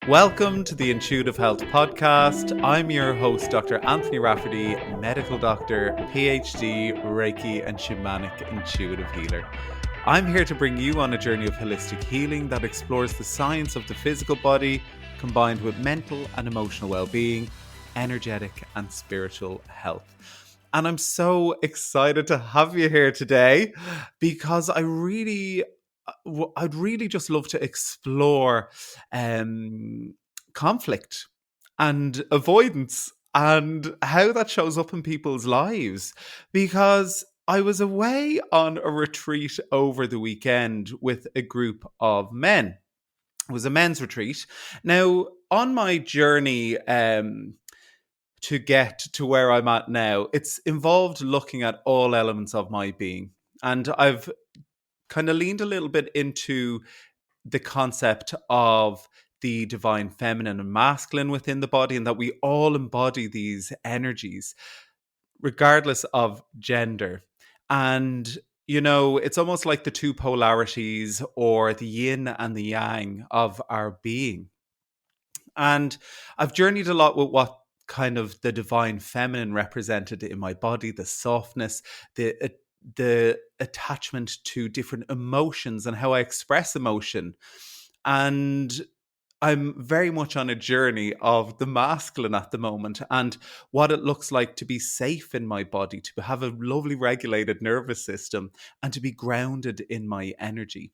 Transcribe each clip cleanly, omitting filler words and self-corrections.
Welcome to the Intuitive Health Podcast. I'm your host, Dr. Anthony Rafferty, medical doctor, PhD, Reiki, and shamanic intuitive healer. I'm here to bring you on a journey of holistic healing that explores the science of the physical body combined with mental and emotional well-being, energetic and spiritual health. And I'm so excited to have you here today because I'd really just love to explore conflict and avoidance and how that shows up in people's lives. Because I was away on a retreat over the weekend with a group of men. It was a men's retreat. Now, on my journey to get to where I'm at now, it's involved looking at all elements of my being. And I've kind of leaned a little bit into the concept of the divine feminine and masculine within the body, and that we all embody these energies regardless of gender. And it's almost like the two polarities or the yin and the yang of our being. And I've journeyed a lot with what kind of the divine feminine represented in my body, the softness, the attachment to different emotions and how I express emotion. And I'm very much on a journey of the masculine at the moment and what it looks like to be safe in my body, to have a lovely regulated nervous system, and to be grounded in my energy.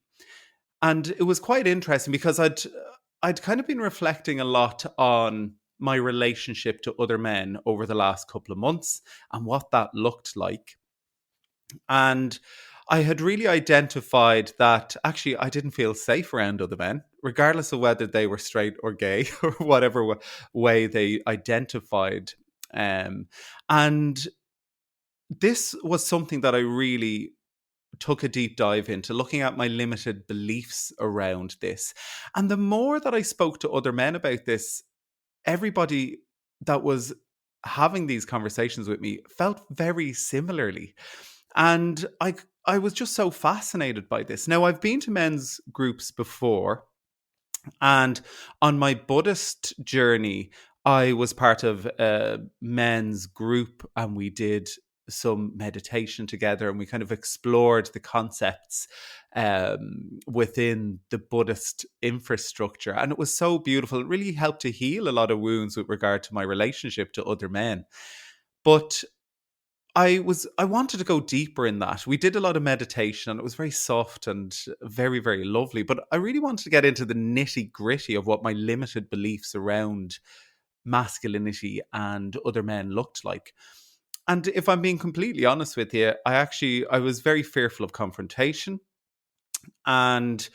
And it was quite interesting because I'd kind of been reflecting a lot on my relationship to other men over the last couple of months and what that looked like. And I had really identified that actually I didn't feel safe around other men, regardless of whether they were straight or gay or whatever way they identified. And this was something that I really took a deep dive into, looking at my limited beliefs around this. And the more that I spoke to other men about this, everybody that was having these conversations with me felt very similarly. And I was just so fascinated by this. Now, I've been to men's groups before, and on my Buddhist journey, I was part of a men's group, and we did some meditation together, and we kind of explored the concepts within the Buddhist infrastructure. And it was so beautiful. It really helped to heal a lot of wounds with regard to my relationship to other men. But I wanted to go deeper in that. We did a lot of meditation and it was very soft and very, very lovely. But I really wanted to get into the nitty gritty of what my limited beliefs around masculinity and other men looked like. And if I'm being completely honest with you, I was very fearful of confrontation. And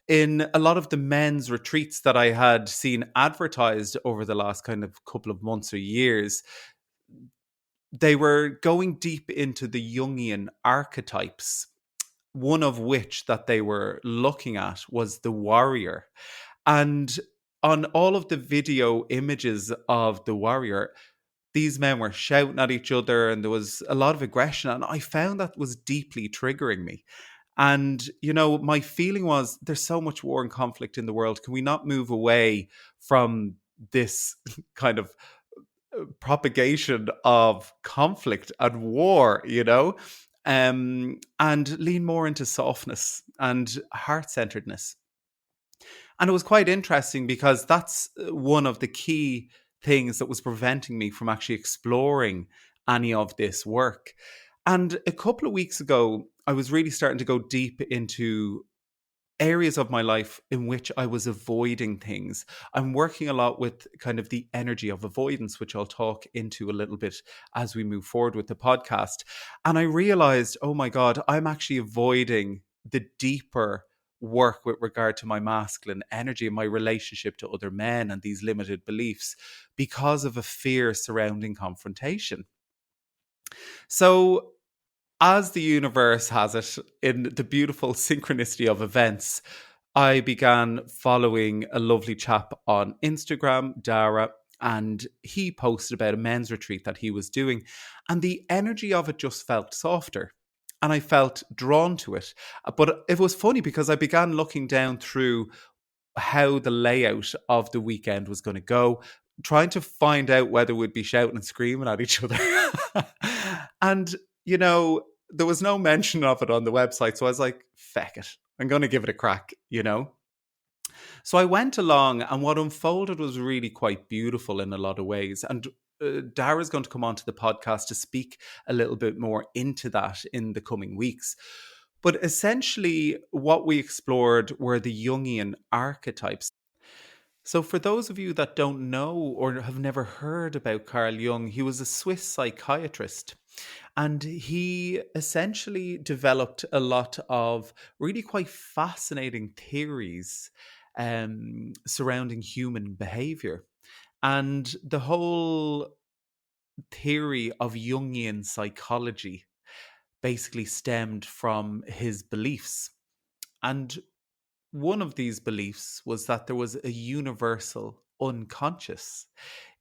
in a lot of the men's retreats that I had seen advertised over the last kind of couple of months or years, they were going deep into the Jungian archetypes, one of which that they were looking at was the warrior. And on all of the video images of the warrior, these men were shouting at each other and there was a lot of aggression. And I found that was deeply triggering me. And, my feeling was there's so much war and conflict in the world. Can we not move away from this kind of propagation of conflict and war, and lean more into softness and heart-centeredness. And it was quite interesting because that's one of the key things that was preventing me from actually exploring any of this work. And a couple of weeks ago, I was really starting to go deep into areas of my life in which I was avoiding things. I'm working a lot with kind of the energy of avoidance, which I'll talk into a little bit as we move forward with the podcast. And I realized, oh my God, I'm actually avoiding the deeper work with regard to my masculine energy and my relationship to other men and these limited beliefs because of a fear surrounding confrontation. So, as the universe has it, in the beautiful synchronicity of events, I began following a lovely chap on Instagram, Dara, and he posted about a men's retreat that he was doing. And the energy of it just felt softer. And I felt drawn to it. But it was funny because I began looking down through how the layout of the weekend was going to go, trying to find out whether we'd be shouting and screaming at each other. And, there was no mention of it on the website. So I was like, feck it. I'm going to give it a crack. So I went along, and what unfolded was really quite beautiful in a lot of ways. And Dara's going to come onto the podcast to speak a little bit more into that in the coming weeks. But essentially, what we explored were the Jungian archetypes. So, for those of you that don't know or have never heard about Carl Jung, he was a Swiss psychiatrist. And he essentially developed a lot of really quite fascinating theories surrounding human behavior. And the whole theory of Jungian psychology basically stemmed from his beliefs. And one of these beliefs was that there was a universal unconscious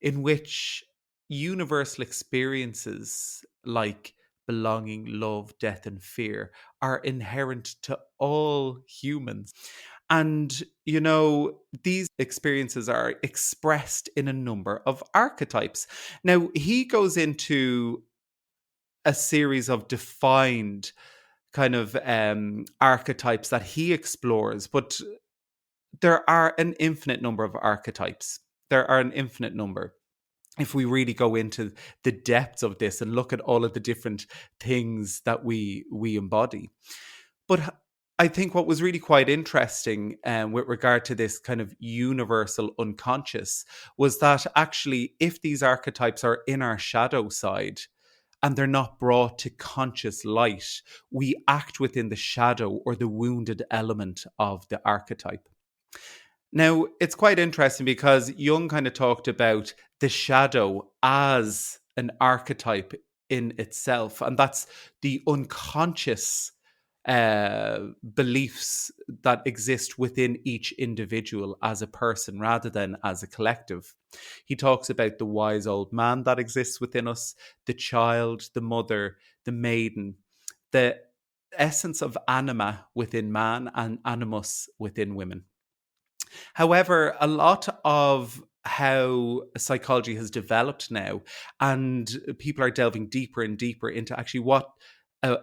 in which universal experiences like belonging, love, death, and fear are inherent to all humans. And, these experiences are expressed in a number of archetypes. Now, he goes into a series of defined kind of archetypes that he explores, but there are an infinite number of archetypes. There are an infinite number. If we really go into the depths of this and look at all of the different things that we embody. But I think what was really quite interesting with regard to this kind of universal unconscious was that actually, if these archetypes are in our shadow side, and they're not brought to conscious light, we act within the shadow or the wounded element of the archetype. Now, it's quite interesting because Jung kind of talked about the shadow as an archetype in itself, and that's the unconscious beliefs that exist within each individual as a person rather than as a collective. He talks about the wise old man that exists within us, the child, the mother, the maiden, the essence of anima within man and animus within women. However, a lot of how psychology has developed now, and people are delving deeper and deeper into actually what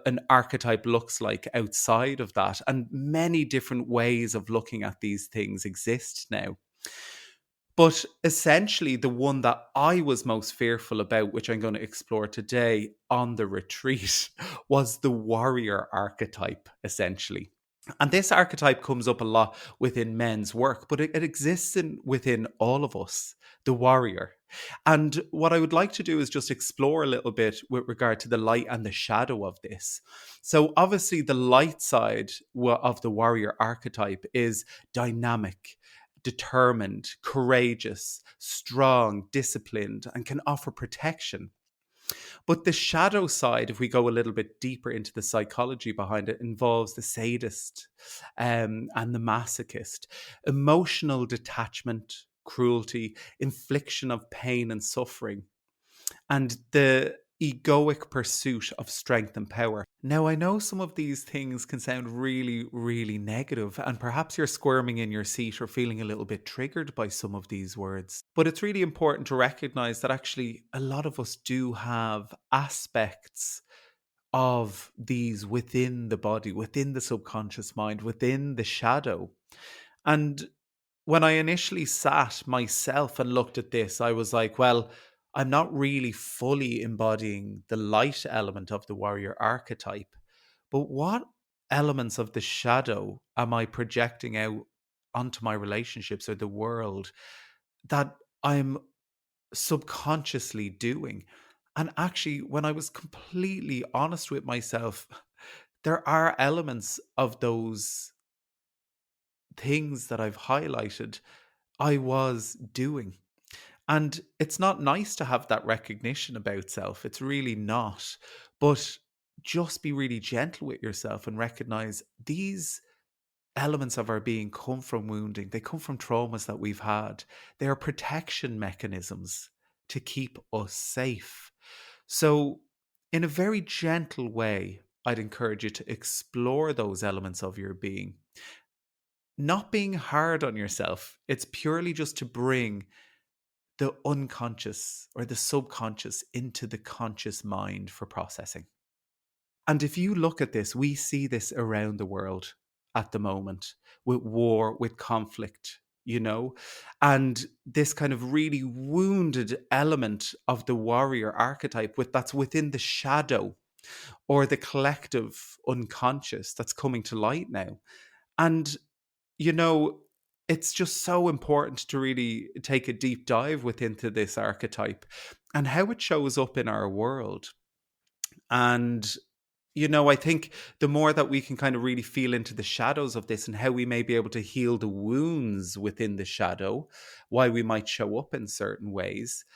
an archetype looks like outside of that. And many different ways of looking at these things exist now. But essentially, the one that I was most fearful about, which I'm going to explore today on the retreat, was the warrior archetype, essentially. And this archetype comes up a lot within men's work, but it exists within all of us, the warrior. And what I would like to do is just explore a little bit with regard to the light and the shadow of this. So, obviously, the light side of the warrior archetype is dynamic, determined, courageous, strong, disciplined, and can offer protection. But the shadow side, if we go a little bit deeper into the psychology behind it, involves the sadist and the masochist, emotional detachment, cruelty, infliction of pain and suffering, and the egoic pursuit of strength and power. Now, I know some of these things can sound really, really negative, and perhaps you're squirming in your seat or feeling a little bit triggered by some of these words. But it's really important to recognize that actually a lot of us do have aspects of these within the body, within the subconscious mind, within the shadow. And when I initially sat myself and looked at this, I was like, well, I'm not really fully embodying the light element of the warrior archetype, but what elements of the shadow am I projecting out onto my relationships or the world that I'm subconsciously doing? And actually, when I was completely honest with myself, there are elements of those things that I've highlighted I was doing. And it's not nice to have that recognition about self. It's really not. But just be really gentle with yourself and recognize these elements of our being come from wounding. They come from traumas that we've had. They are protection mechanisms to keep us safe. So, in a very gentle way, I'd encourage you to explore those elements of your being. not being hard on yourself. It's purely just to bring the unconscious or the subconscious into the conscious mind for processing. And if you look at this, we see this around the world at the moment with war, with conflict, and this kind of really wounded element of the warrior archetype that's within the shadow or the collective unconscious that's coming to light now. And, you know, it's just so important to really take a deep dive into this archetype and how it shows up in our world. And I think the more that we can kind of really feel into the shadows of this and how we may be able to heal the wounds within the shadow, why we might show up in certain ways,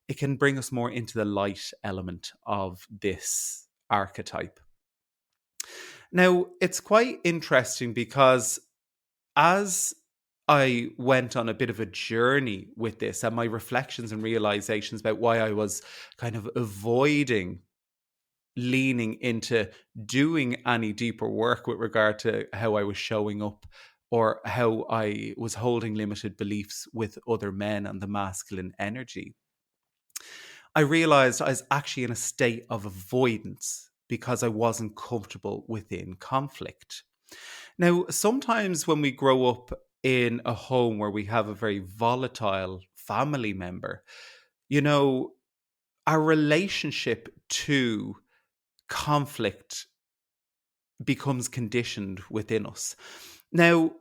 it can bring us more into the light element of this archetype. Now, it's quite interesting because as I went on a bit of a journey with this and my reflections and realizations about why I was kind of avoiding leaning into doing any deeper work with regard to how I was showing up or how I was holding limited beliefs with other men and the masculine energy, I realized I was actually in a state of avoidance because I wasn't comfortable within conflict. Now, sometimes when we grow up in a home where we have a very volatile family member, you know, our relationship to conflict becomes conditioned within us. Now,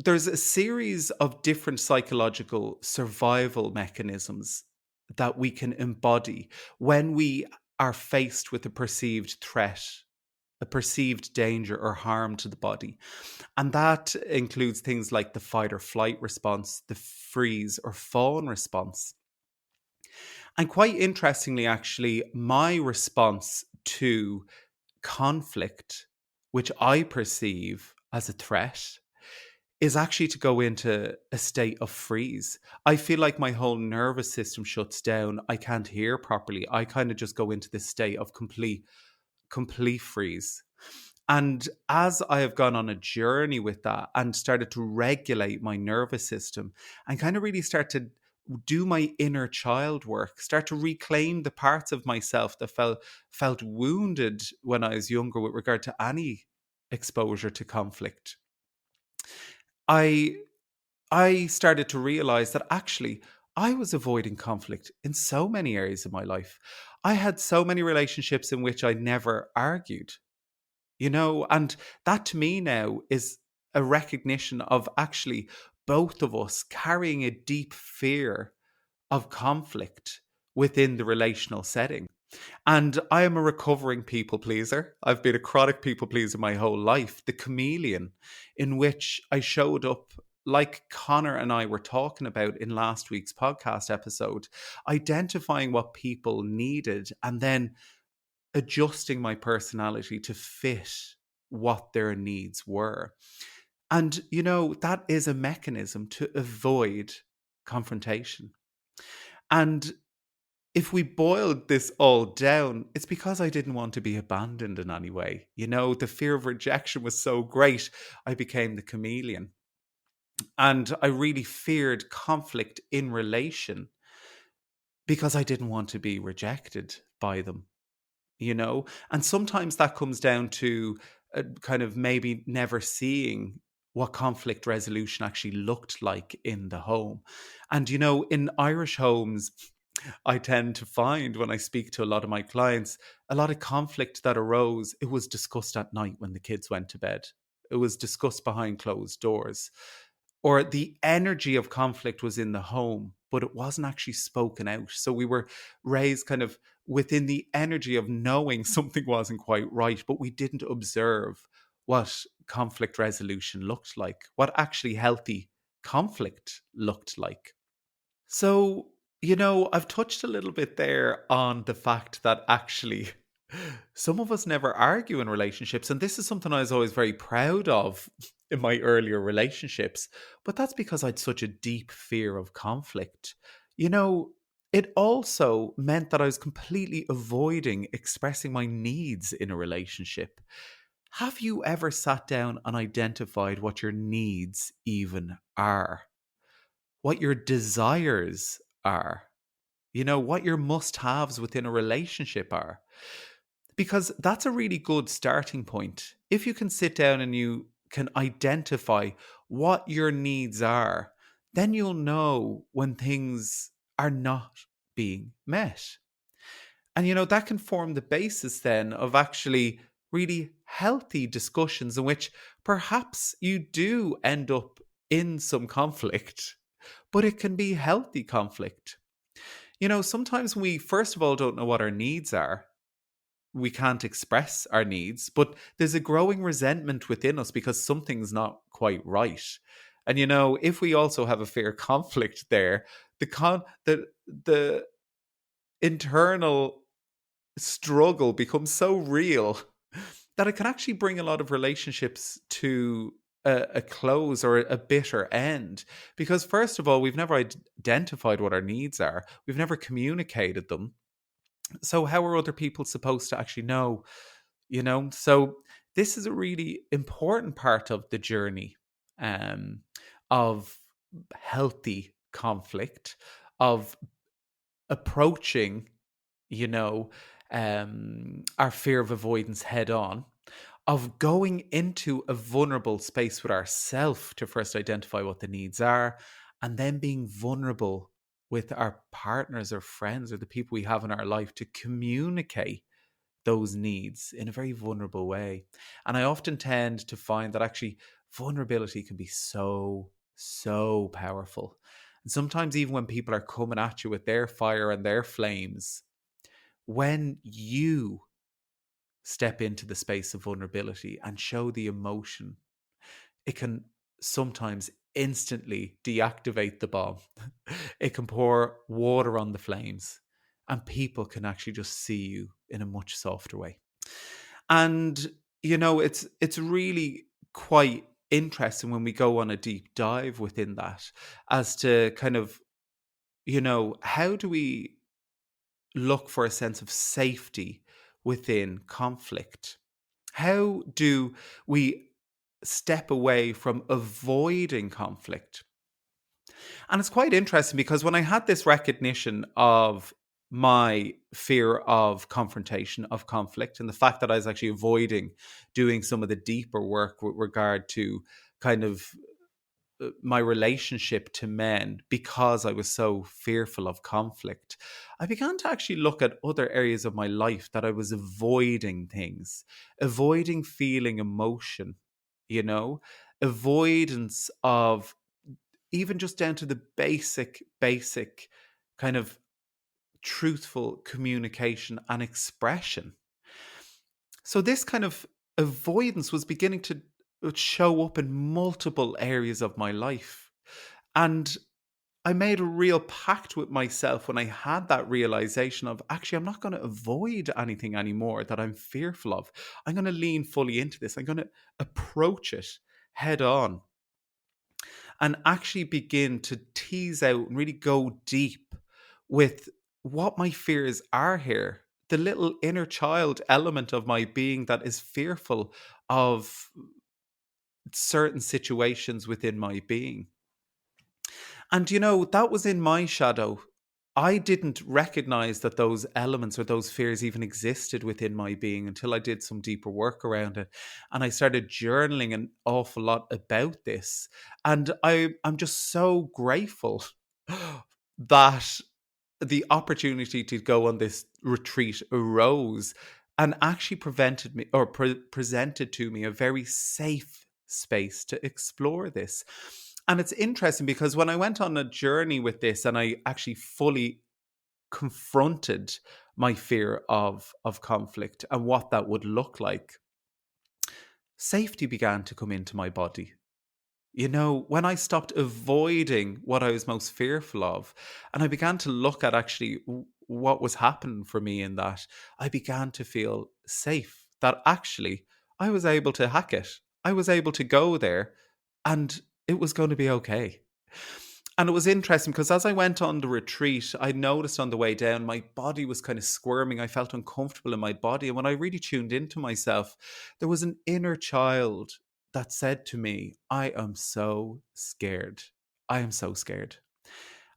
there's a series of different psychological survival mechanisms that we can embody when we are faced with a perceived threat, a perceived danger or harm to the body. And that includes things like the fight or flight response, the freeze or fawn response. And quite interestingly, actually, my response to conflict, which I perceive as a threat, is actually to go into a state of freeze. I feel like my whole nervous system shuts down. I can't hear properly. I kind of just go into this state of complete freeze. And as I have gone on a journey with that and started to regulate my nervous system and kind of really start to do my inner child work, start to reclaim the parts of myself that felt wounded when I was younger with regard to any exposure to conflict, I I started to realize that actually I was avoiding conflict in so many areas of my life. I had so many relationships in which I never argued, and that to me now is a recognition of actually both of us carrying a deep fear of conflict within the relational setting. And I am a recovering people pleaser. I've been a chronic people pleaser my whole life, the chameleon, in which I showed up like Connor and I were talking about in last week's podcast episode, identifying what people needed and then adjusting my personality to fit what their needs were. And, that is a mechanism to avoid confrontation. And if we boiled this all down, it's because I didn't want to be abandoned in any way. The fear of rejection was so great, I became the chameleon. And I really feared conflict in relation because I didn't want to be rejected by them. And sometimes that comes down to kind of maybe never seeing what conflict resolution actually looked like in the home. And, in Irish homes, I tend to find when I speak to a lot of my clients, a lot of conflict that arose, it was discussed at night when the kids went to bed. It was discussed behind closed doors. Or the energy of conflict was in the home, but it wasn't actually spoken out. So we were raised kind of within the energy of knowing something wasn't quite right, but we didn't observe what conflict resolution looked like, what actually healthy conflict looked like. So, I've touched a little bit there on the fact that actually some of us never argue in relationships. And this is something I was always very proud of in my earlier relationships. But that's because I had such a deep fear of conflict. You know, it also meant that I was completely avoiding expressing my needs in a relationship. Have you ever sat down and identified what your needs even are? What your desires are? What your must haves within a relationship are? Because that's a really good starting point. If you can sit down and you can identify what your needs are, then you'll know when things are not being met. And that can form the basis then of actually really healthy discussions in which perhaps you do end up in some conflict, but it can be healthy conflict. Sometimes we, first of all, don't know what our needs are. We can't express our needs, but there's a growing resentment within us because something's not quite right. And if we also have a fair conflict there, the internal struggle becomes so real that it can actually bring a lot of relationships to a close or a bitter end. Because, first of all, we've never identified what our needs are, we've never communicated them. So, how are other people supposed to actually know? So this is a really important part of the journey um, of healthy conflict, of approaching you know, our fear of avoidance head on, of going into a vulnerable space with ourself to first identify what the needs are, and then being vulnerable with our partners or friends or the people we have in our life to communicate those needs in a very vulnerable way. And I often tend to find that actually vulnerability can be so, so powerful. And sometimes, even when people are coming at you with their fire and their flames, when you step into the space of vulnerability and show the emotion, it can sometimes instantly deactivate the bomb. It can pour water on the flames, and people can actually just see you in a much softer way. And it's really quite interesting when we go on a deep dive within that as to kind of how do we look for a sense of safety within conflict? How do we step away from avoiding conflict? And it's quite interesting because when I had this recognition of my fear of confrontation, of conflict, and the fact that I was actually avoiding doing some of the deeper work with regard to kind of my relationship to men because I was so fearful of conflict, I began to actually look at other areas of my life that I was avoiding things, avoiding feeling emotion, you know, avoidance of even just down to the basic kind of truthful communication and expression. So this kind of avoidance was beginning to show up in multiple areas of my life. And I made a real pact with myself when I had that realization of actually, I'm not going to avoid anything anymore that I'm fearful of. I'm going to lean fully into this. I'm going to approach it head on and actually begin to tease out and really go deep with what my fears are here. The little inner child element of my being that is fearful of certain situations within my being. And that was in my shadow. I didn't recognize that those elements or those fears even existed within my being until I did some deeper work around it. And I started journaling an awful lot about this. And I'm just so grateful that the opportunity to go on this retreat arose and actually prevented me or presented to me a very safe space to explore this. And it's interesting because when I went on a journey with this and I actually fully confronted my fear of conflict and what that would look like, safety began to come into my body. When I stopped avoiding what I was most fearful of, and I began to look at actually what was happening for me in that, I began to feel safe that actually I was able to hack it. I was able to go there and it was going to be okay. And it was interesting because as I went on the retreat, I noticed on the way down, my body was kind of squirming. I felt uncomfortable in my body. And when I really tuned into myself, there was an inner child that said to me, I am so scared. I am so scared.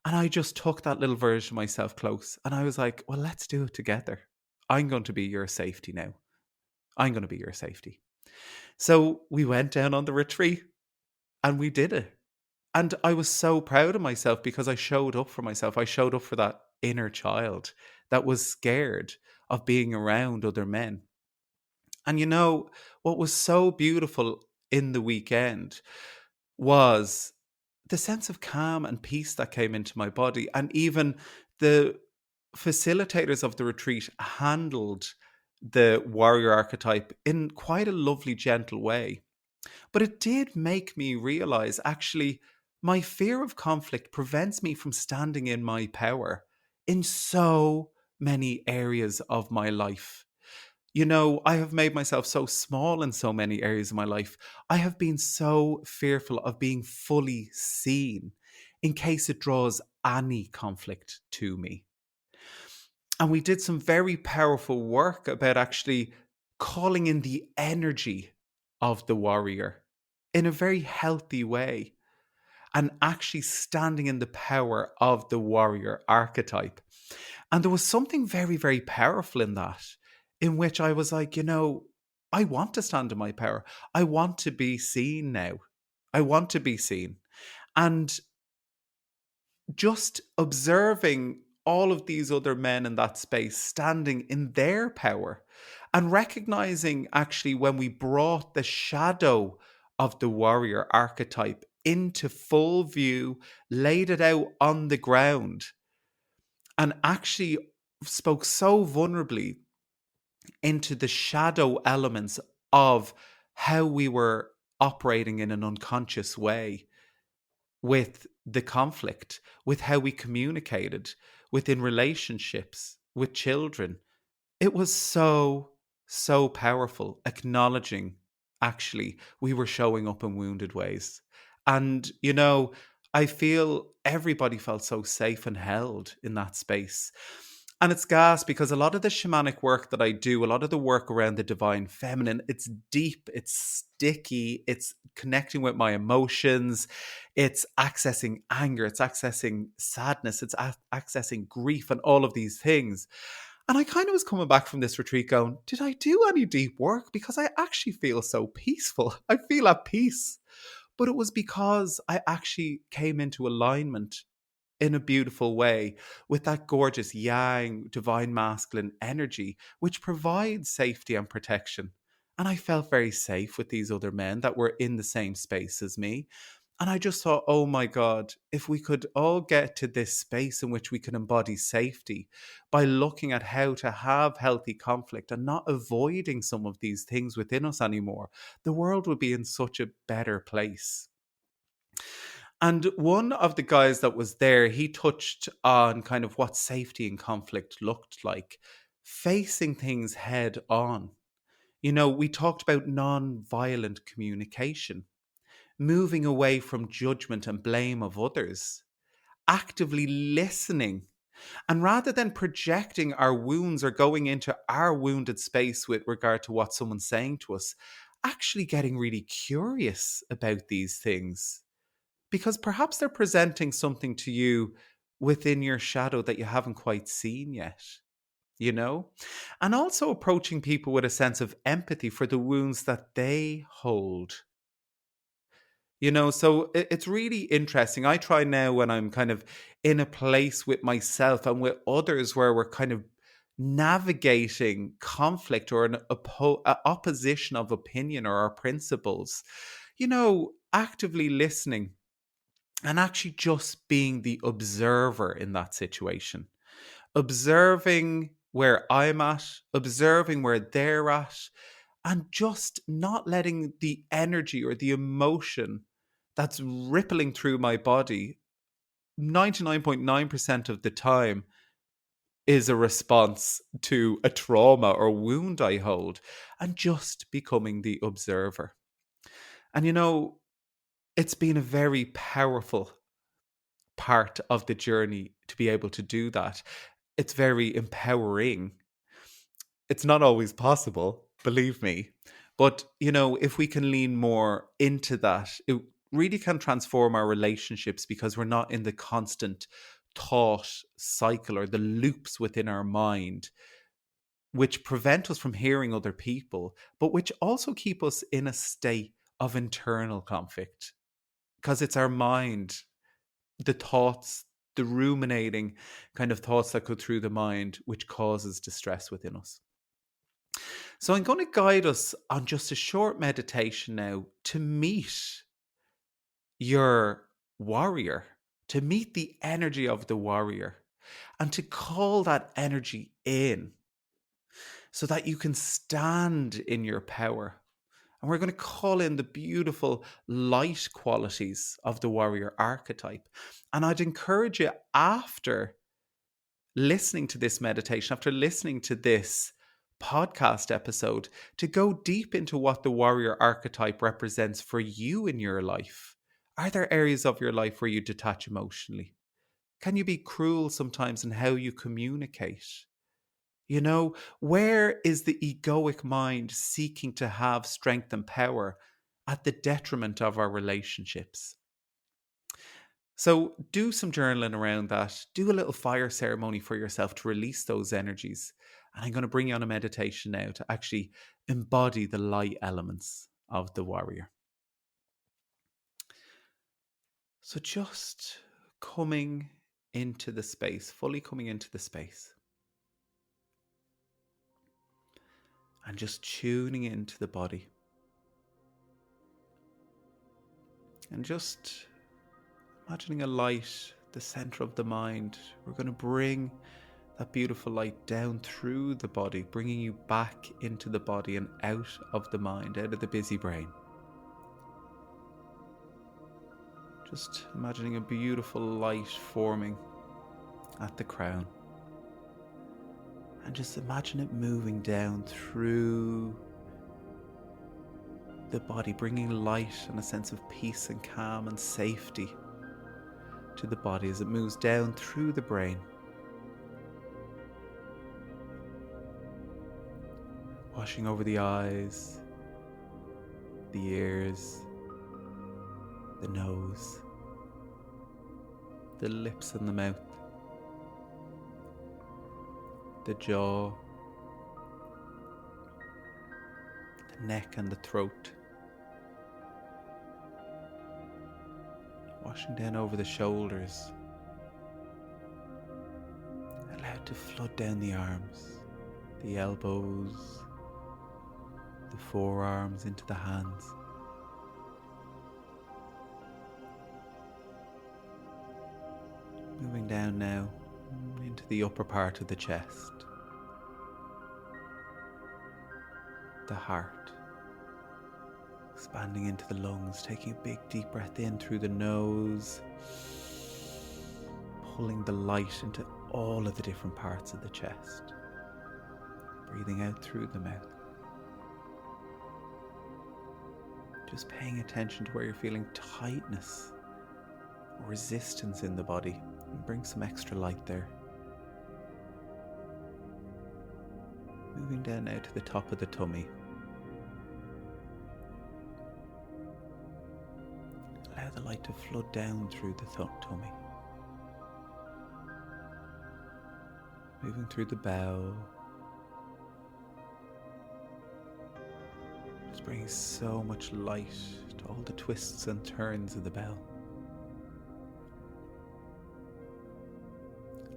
And I just took that little version of myself close and I was like, well, let's do it together. I'm going to be your safety now. I'm going to be your safety. So we went down on the retreat and we did it. And I was so proud of myself because I showed up for myself. I showed up for that inner child that was scared of being around other men. And what was so beautiful in the weekend was the sense of calm and peace that came into my body. And even the facilitators of the retreat handled the warrior archetype in quite a lovely, gentle way. But it did make me realize actually, my fear of conflict prevents me from standing in my power in so many areas of my life. I have made myself so small in so many areas of my life. I have been so fearful of being fully seen in case it draws any conflict to me. And we did some very powerful work about actually calling in the energy of the warrior in a very healthy way and actually standing in the power of the warrior archetype. And there was something very, very powerful in that, in which I was like, I want to stand in my power. I want to be seen now. I want to be seen. And just observing all of these other men in that space standing in their power and recognizing actually when we brought the shadow of the warrior archetype into full view, laid it out on the ground, and actually spoke so vulnerably into the shadow elements of how we were operating in an unconscious way with the conflict, with how we communicated, within relationships, with children. It was so, so powerful, acknowledging actually we were showing up in wounded ways. And, I feel everybody felt so safe and held in that space. And it's gas because a lot of the shamanic work that I do, a lot of the work around the divine feminine, it's deep, it's sticky, it's connecting with my emotions, it's accessing anger, it's accessing sadness, it's accessing grief, and all of these things. And I kind of was coming back from this retreat going, did I do any deep work? Because I actually feel so peaceful. I feel at peace. But it was because I actually came into alignment in a beautiful way with that gorgeous yang, divine masculine energy, which provides safety and protection. And I felt very safe with these other men that were in the same space as me. And I just thought, oh my God, if we could all get to this space in which we can embody safety by looking at how to have healthy conflict and not avoiding some of these things within us anymore, the world would be in such a better place. And one of the guys that was there, he touched on kind of what safety in conflict looked like, facing things head on. We talked about non-violent communication, moving away from judgment and blame of others, actively listening. And rather than projecting our wounds or going into our wounded space with regard to what someone's saying to us, actually getting really curious about these things. Because perhaps they're presenting something to you within your shadow that you haven't quite seen yet, you know? And also approaching people with a sense of empathy for the wounds that they hold. So it's really interesting. I try now when I'm kind of in a place with myself and with others where we're kind of navigating conflict or an opposition of opinion or our principles, actively listening and actually just being the observer in that situation, observing where I'm at, observing where they're at, and just not letting the energy or the emotion that's rippling through my body 99.9% of the time is a response to a trauma or wound I hold, and just becoming the observer. And it's been a very powerful part of the journey to be able to do that. It's very empowering. It's not always possible, believe me. But, if we can lean more into that, it really can transform our relationships because we're not in the constant thought cycle or the loops within our mind, which prevent us from hearing other people, but which also keep us in a state of internal conflict because it's our mind, the thoughts, the ruminating kind of thoughts that go through the mind, which causes distress within us. So I'm going to guide us on just a short meditation now to meet your warrior, to meet the energy of the warrior, and to call that energy in so that you can stand in your power. And we're going to call in the beautiful light qualities of the warrior archetype. And I'd encourage you, after listening to this meditation, after listening to this podcast episode, to go deep into what the warrior archetype represents for you in your life. Are there areas of your life where you detach emotionally? Can you be cruel sometimes in how you communicate? Where is the egoic mind seeking to have strength and power at the detriment of our relationships? So do some journaling around that. Do a little fire ceremony for yourself to release those energies. And I'm going to bring you on a meditation now to actually embody the light elements of the warrior. So just coming into the space, fully coming into the space. And just tuning into the body. And just imagining a light, the center of the mind. We're going to bring that beautiful light down through the body, bringing you back into the body and out of the mind, out of the busy brain. Just imagining a beautiful light forming at the crown. And just imagine it moving down through the body, bringing light and a sense of peace and calm and safety to the body as it moves down through the brain. Washing over the eyes, the ears, the nose, the lips and the mouth, the jaw, the neck and the throat. Washing down over the shoulders. Allow it to flood down the arms, the elbows, the forearms into the hands. Moving down now into the upper part of the chest, the heart, expanding into the lungs, taking a big deep breath in through the nose, pulling the light into all of the different parts of the chest, breathing out through the mouth. Just paying attention to where you're feeling tightness or resistance in the body, and bring some extra light there. Moving down now to the top of the tummy. Allow the light to flood down through the tummy. Moving through the bowel. Just bringing so much light to all the twists and turns of the bowel.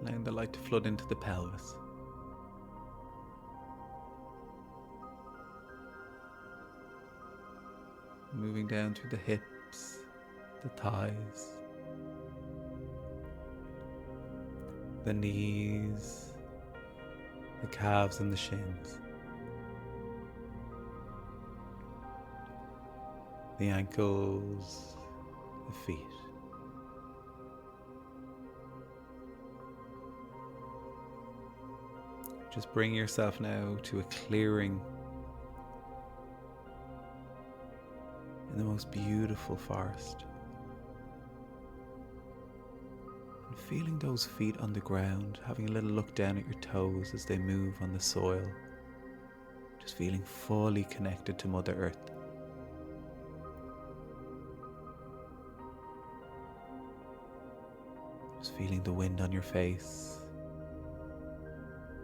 Allowing the light to flood into the pelvis. Moving down through the hips, the thighs, the knees, the calves and the shins, the ankles, the feet. Just bring yourself now to a clearing in the most beautiful forest. feeling those feet on the ground, having a little look down at your toes as they move on the soil. Just feeling fully connected to Mother Earth. Just feeling the wind on your face,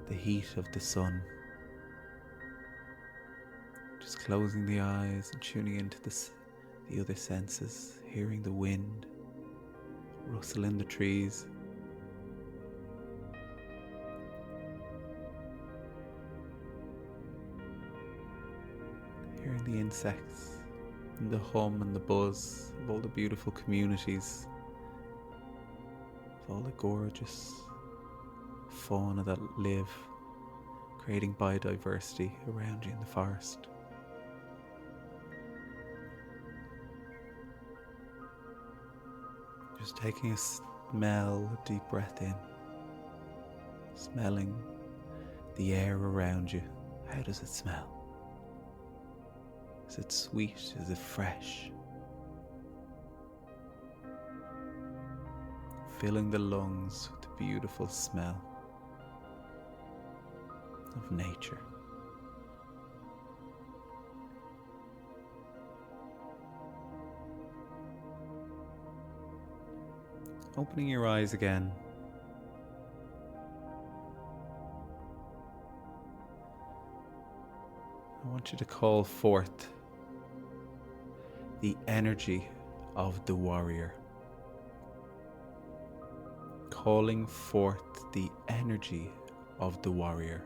the heat of the sun. Just closing the eyes and tuning into the other senses, hearing the wind rustle in the trees. Hearing the insects and the hum and the buzz of all the beautiful communities, of all the gorgeous fauna that live, creating biodiversity around you in the forest. Just taking a deep breath in, smelling the air around you. How does it smell? Is it sweet? Is it fresh? Filling the lungs with the beautiful smell of nature. Opening your eyes again. I want you to call forth the energy of the warrior. Calling forth the energy of the warrior.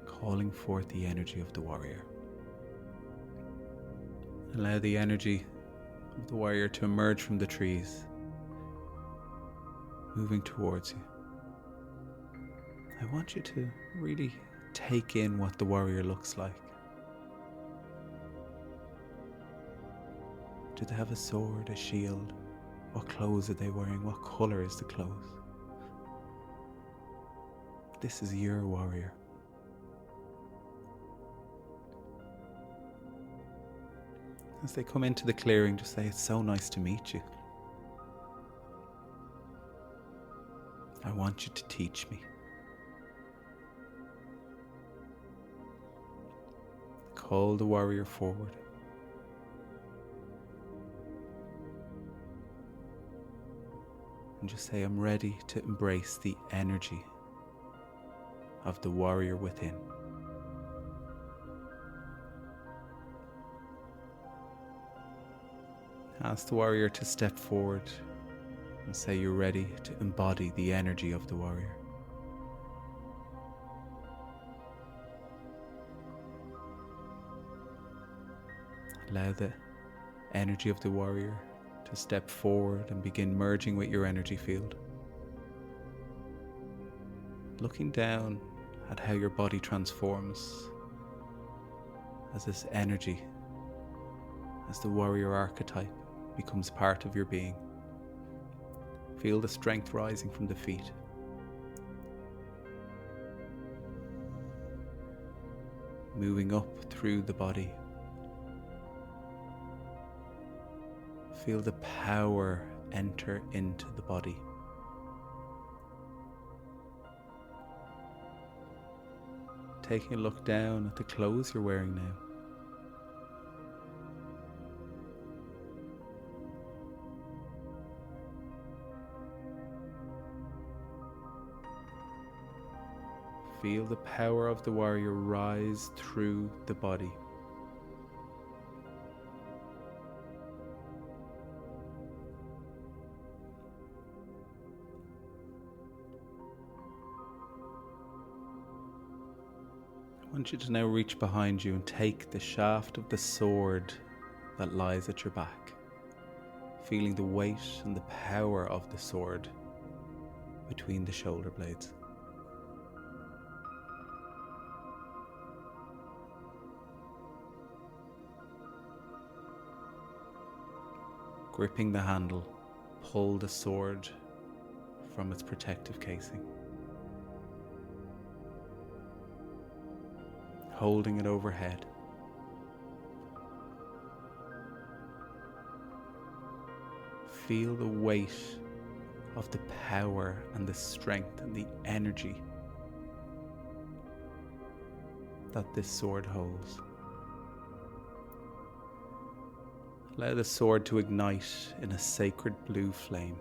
Calling forth the energy of the warrior. Allow the energy of the warrior to emerge from the trees, moving towards you. I want you to really take in what the warrior looks like. Do they have a sword, a shield? What clothes are they wearing? What colour is the clothes? This is your warrior. As they come into the clearing, just say, "It's so nice to meet you. I want you to teach me." Call the warrior forward. And just say, "I'm ready to embrace the energy of the warrior within." Ask the warrior to step forward and say you're ready to embody the energy of the warrior. Allow the energy of the warrior to step forward and begin merging with your energy field. Looking down at how your body transforms as this energy, as the warrior archetype becomes part of your being. Feel the strength rising from the feet. Moving up through the body. Feel the power enter into the body. Taking a look down at the clothes you're wearing now. Feel the power of the warrior rise through the body. I want you to now reach behind you and take the shaft of the sword that lies at your back, feeling the weight and the power of the sword between the shoulder blades. Gripping the handle, pull the sword from its protective casing. Holding it overhead. Feel the weight of the power and the strength and the energy that this sword holds. Allow the sword to ignite in a sacred blue flame.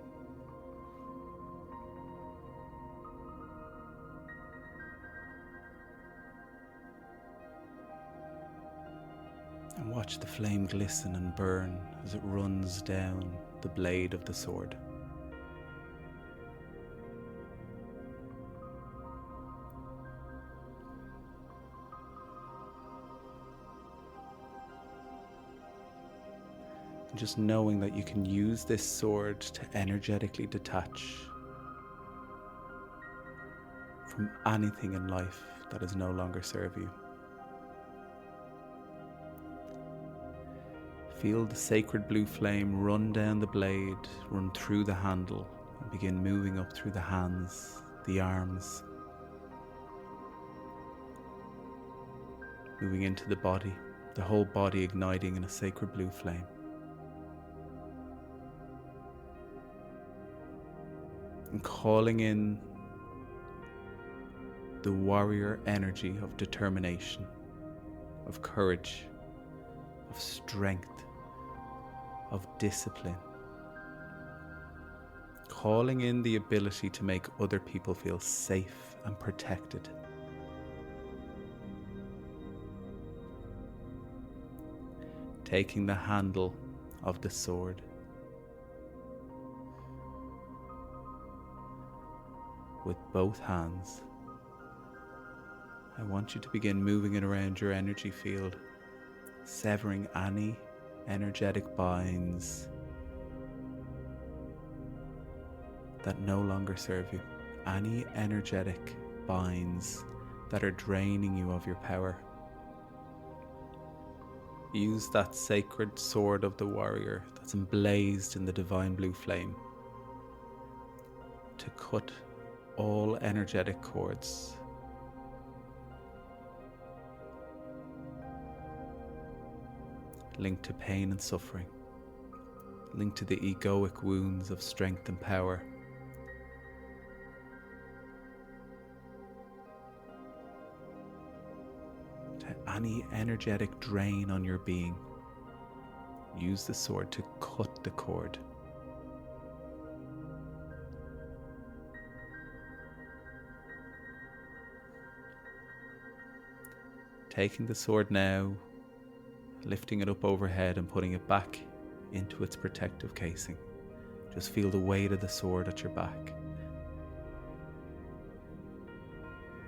And watch the flame glisten and burn as it runs down the blade of the sword. And just knowing that you can use this sword to energetically detach from anything in life that is no longer serve you. Feel the sacred blue flame run down the blade, run through the handle, and begin moving up through the hands, the arms, moving into the body, the whole body igniting in a sacred blue flame. And calling in the warrior energy of determination, of courage, of strength, of discipline. Calling in the ability to make other people feel safe and protected. Taking the handle of the sword. With both hands, I want you to begin moving it around your energy field, severing any energetic binds that no longer serve you, any energetic binds that are draining you of your power. Use that sacred sword of the warrior that's emblazed in the divine blue flame to cut all energetic cords. Linked to pain and suffering, linked to the egoic wounds of strength and power. To any energetic drain on your being, use the sword to cut the cord. Taking the sword now, lifting it up overhead and putting it back into its protective casing. Just feel the weight of the sword at your back.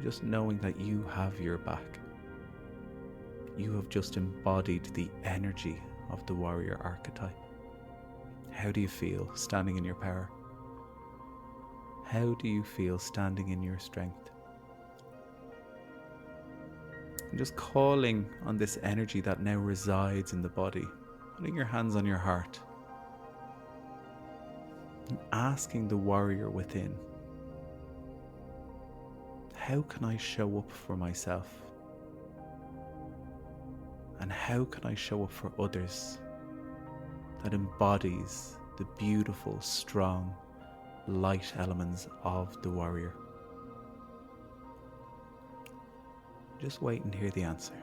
Just knowing that you have your back. You have just embodied the energy of the warrior archetype. How do you feel standing in your power? How do you feel standing in your strength? And just calling on this energy that now resides in the body, putting your hands on your heart and asking the warrior within, how can I show up for myself? And how can I show up for others that embodies the beautiful, strong, light elements of the warrior? Just wait and hear the answer.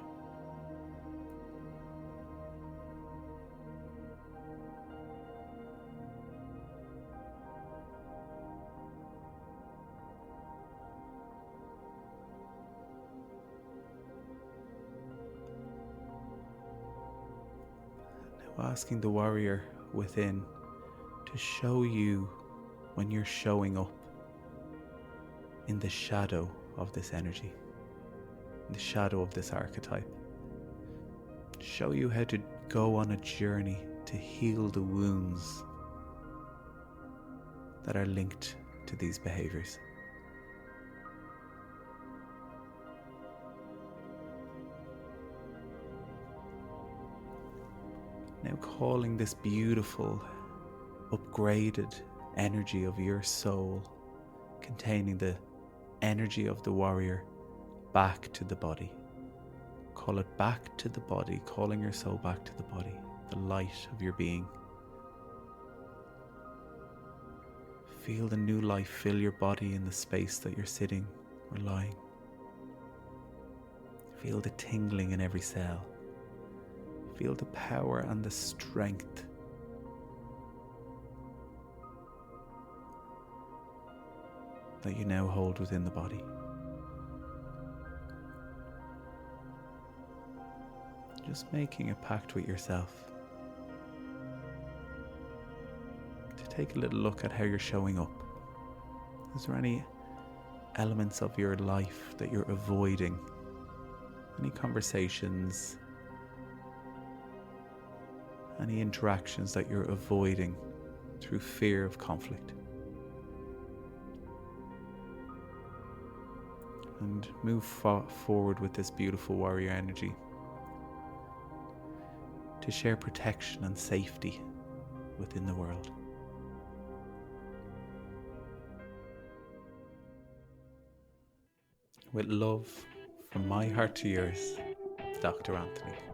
Now asking the warrior within to show you when you're showing up in the shadow of this energy, in the shadow of this archetype. Show you how to go on a journey to heal the wounds that are linked to these behaviors. Now calling this beautiful, upgraded energy of your soul, containing the energy of the warrior, back to the body. Call it back to the body, calling your soul back to the body, the light of your being. Feel the new life fill your body in the space that you're sitting or lying. Feel the tingling in every cell. Feel the power and the strength that you now hold within the body. Just making a pact with yourself to take a little look at how you're showing up. Is there any elements of your life that you're avoiding? Any conversations, any interactions that you're avoiding through fear of conflict? And move forward with this beautiful warrior energy to share protection and safety within the world. With love from my heart to yours, Dr. Anthony.